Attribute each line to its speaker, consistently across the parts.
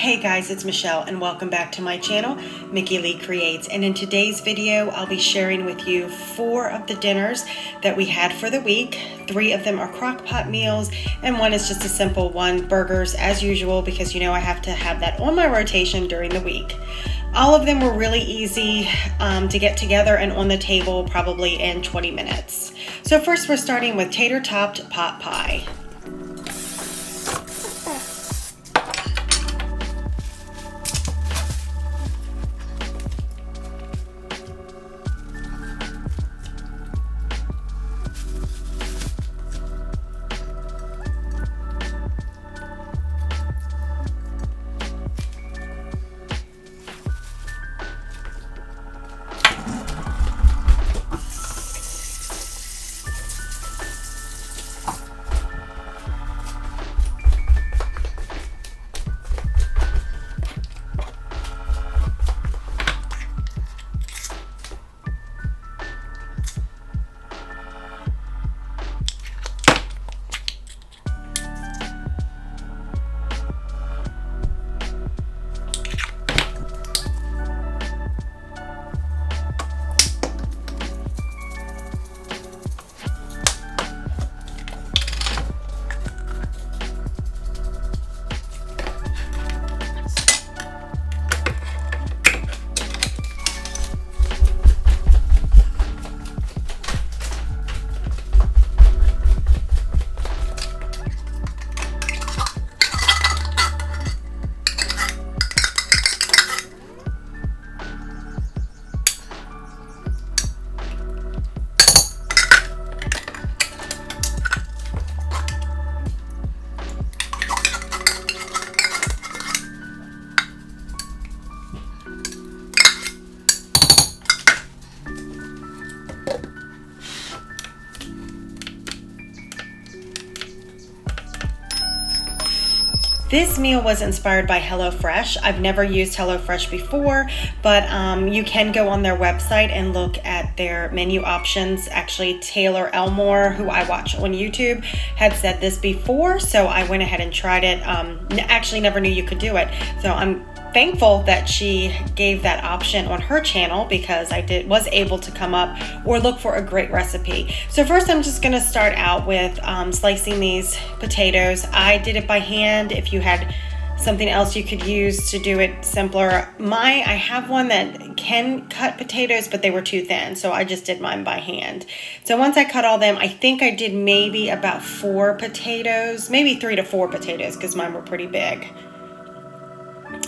Speaker 1: Hey guys, it's Michelle and welcome back to my channel, Mickey Lee Creates. And in today's video, I'll be sharing with you 4 of the dinners that we had for the week. 3 of them are crock pot meals and 1 is just a simple one, burgers as usual, because you know I have to have that on my rotation during the week. All of them were really easy to get together and on the table probably in 20 minutes. So first we're starting with tater topped pot pie. This meal was inspired by HelloFresh. I've never used HelloFresh before, but you can go on their website and look at their menu options. Actually, Taylor Elmore, who I watch on YouTube, had said this before, so I went ahead and tried it. Actually never knew you could do it. So I'm thankful that she gave that option on her channel because I was able to come up or look for a great recipe. So first I'm just going to start out with slicing these potatoes. I did it by hand. If you had something else you could use to do it simpler. I have one that can cut potatoes, but they were too thin, so I just did mine by hand. So once I cut all them, I think I did maybe about 4 potatoes, maybe 3 to 4 potatoes because mine were pretty big.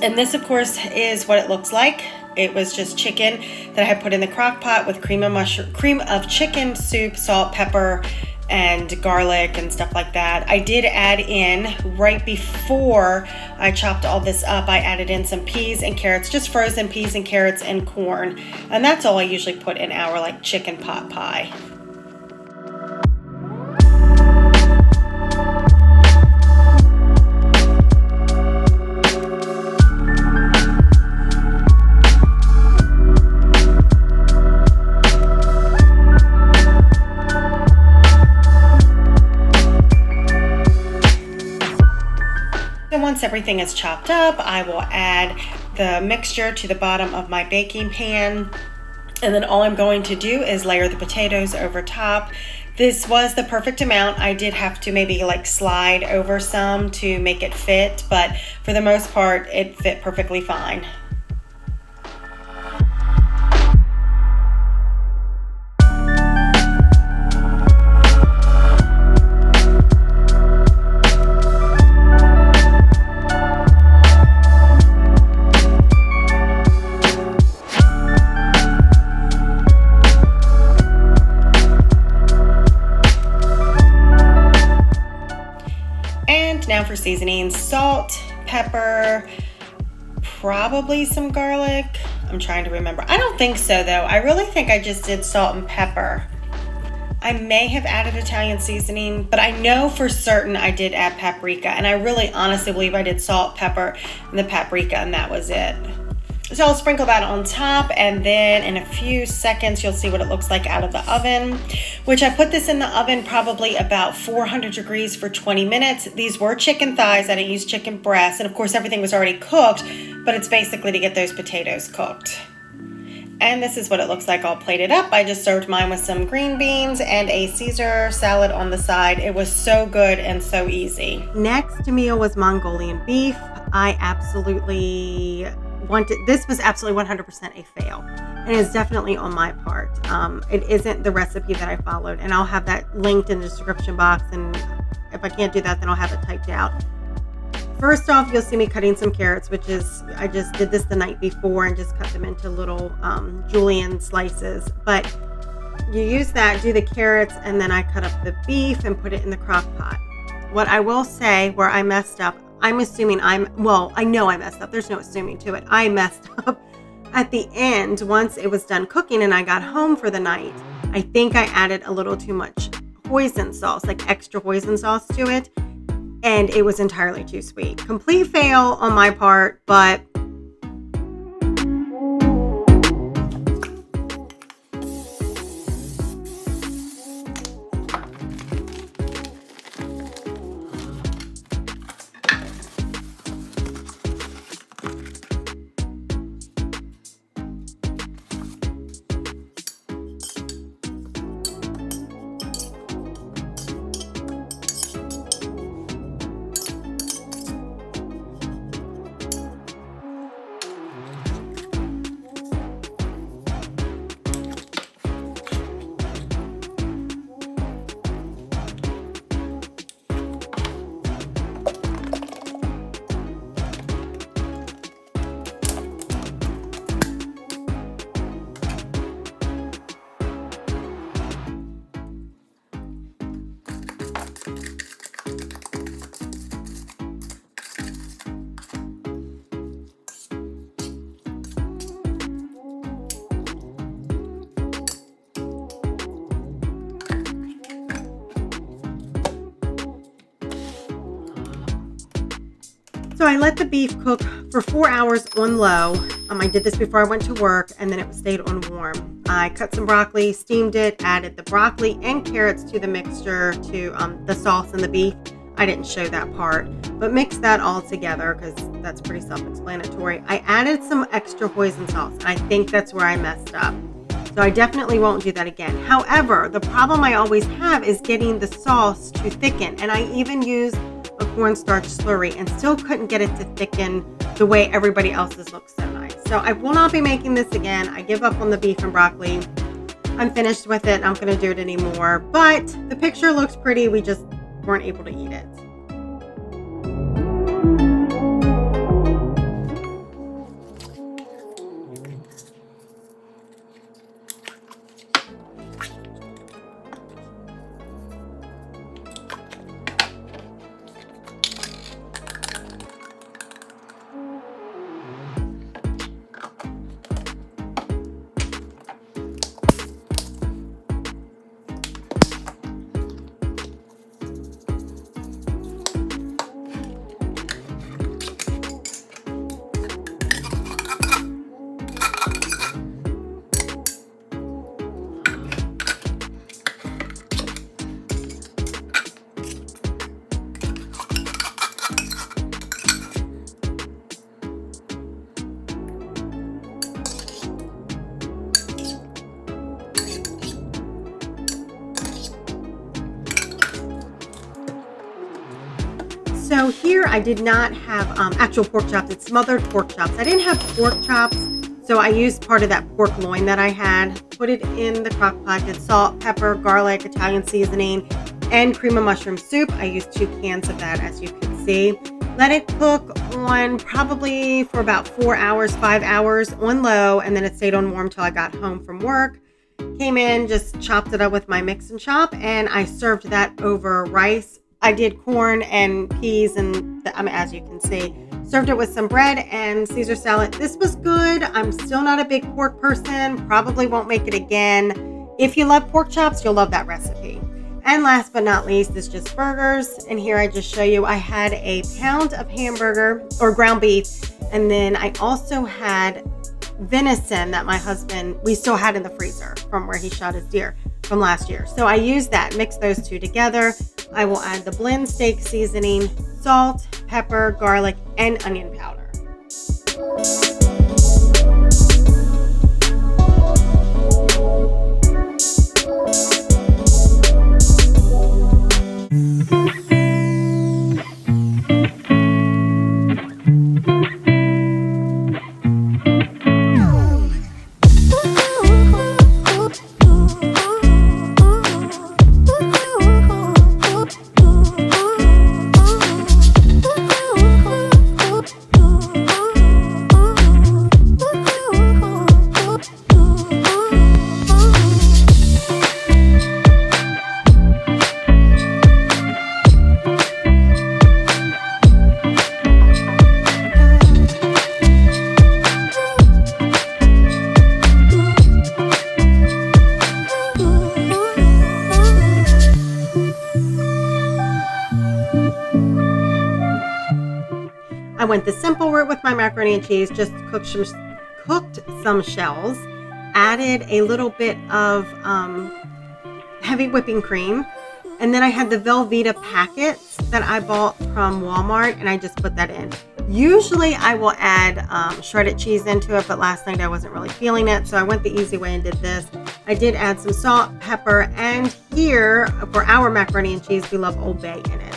Speaker 1: And this, of course, is what it looks like. It was just chicken that I had put in the crock pot with cream of chicken soup, salt, pepper, and garlic and stuff like that. I did add in, right before I chopped all this up, I added in some peas and carrots, just frozen peas and carrots and corn. And that's all I usually put in our like chicken pot pie. Once everything is chopped up, I will add the mixture to the bottom of my baking pan. And then all I'm going to do is layer the potatoes over top. This was the perfect amount. I did have to maybe like slide over some to make it fit, but for the most part, it fit perfectly fine. Now for seasoning: salt, pepper, probably some garlic. I'm trying to remember. I don't think so though. I really think I just did salt and pepper. I may have added Italian seasoning, but I know for certain I did add paprika, and I really honestly believe I did salt, pepper, and the paprika, and that was it. So I'll sprinkle that on top, and then in a few seconds you'll see what it looks like out of the oven, which I put this in the oven probably about 400 degrees for 20 minutes. These were chicken thighs. I didn't use chicken breasts, and of course everything was already cooked, but it's basically to get those potatoes cooked. And this is what it looks like all plated up. I just served mine with some green beans and a Caesar salad on the side. It was so good and so easy. Next meal was Mongolian beef. I absolutely wanted, this was absolutely 100% a fail. And it's definitely on my part. It isn't the recipe that I followed. And I'll have that linked in the description box. And if I can't do that, then I'll have it typed out. First off, you'll see me cutting some carrots, which is, I just did this the night before and just cut them into little julienne slices. But you use that, do the carrots, and then I cut up the beef and put it in the crock pot. What I will say where I messed up, I'm assuming I know I messed up. There's no assuming to it. I messed up at the end once it was done cooking and I got home for the night. I think I added a little too much hoisin sauce, like extra hoisin sauce to it. And it was entirely too sweet. Complete fail on my part, but so I let the beef cook for 4 hours on low. I did this before I went to work, and then it stayed on warm. I cut some broccoli, steamed it, added the broccoli and carrots to the mixture, to the sauce and the beef. I didn't show that part, but mix that all together because that's pretty self-explanatory. I added some extra hoisin sauce. I think that's where I messed up. So I definitely won't do that again. However, the problem I always have is getting the sauce to thicken, and I even use a cornstarch slurry and still couldn't get it to thicken the way everybody else's looks so nice. So I will not be making this again. I give up on the beef and broccoli. I'm finished with it. I'm not going to do it anymore. But the picture looks pretty. We just weren't able to eat it. So here I did not have actual pork chops. It's smothered pork chops. I didn't have pork chops, so I used part of that pork loin that I had. Put it in the crock pot. Did salt, pepper, garlic, Italian seasoning, and cream of mushroom soup. I used 2 cans of that, as you can see. Let it cook on probably for about 4 hours, 5 hours on low, and then it stayed on warm till I got home from work. Came in, just chopped it up with my mix and chop, and I served that over rice. I did corn and peas, and as you can see, served it with some bread and Caesar salad. This was good. I'm still not a big pork person. Probably won't make it again. If you love pork chops, you'll love that recipe. And last but not least is just burgers. And here I just show you, I had a pound of hamburger or ground beef And then I also had venison that my husband, we still had in the freezer from where he shot his deer from last year. So I used that, mixed those two together. I will add the blend steak seasoning, salt, pepper, garlic, and onion powder. I went the simple route with my macaroni and cheese, just cooked some shells, added a little bit of heavy whipping cream, and then I had the Velveeta packets that I bought from Walmart, and I just put that in. Usually I will add shredded cheese into it, but last night I wasn't really feeling it, so I went the easy way and did this. I did add some salt, pepper, and here for our macaroni and cheese, we love Old Bay in it.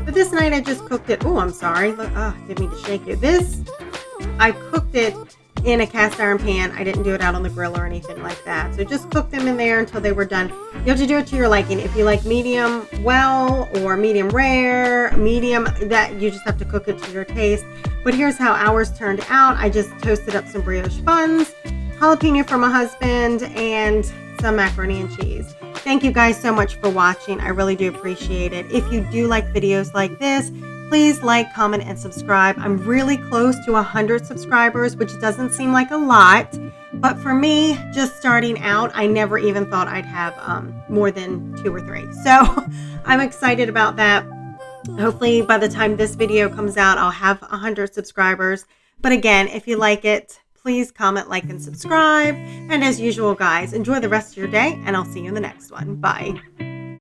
Speaker 1: This night I just cooked it. Oh, I'm sorry. Look, didn't mean to shake you. I cooked it in a cast iron pan. I didn't do it out on the grill or anything like that. So just cook them in there until they were done. You have to do it to your liking. If you like medium well or medium rare, medium, that you just have to cook it to your taste. But here's how ours turned out. I just toasted up some brioche buns, jalapeno for my husband, and some macaroni and cheese. Thank you guys so much for watching. I really do appreciate it. If you do like videos like this, please like, comment, and subscribe. I'm really close to 100 subscribers, which doesn't seem like a lot. But for me, just starting out, I never even thought I'd have more than 2 or 3. So I'm excited about that. Hopefully by the time this video comes out, I'll have 100 subscribers. But again, if you like it, please comment, like, and subscribe. And as usual, guys, enjoy the rest of your day, and I'll see you in the next one. Bye.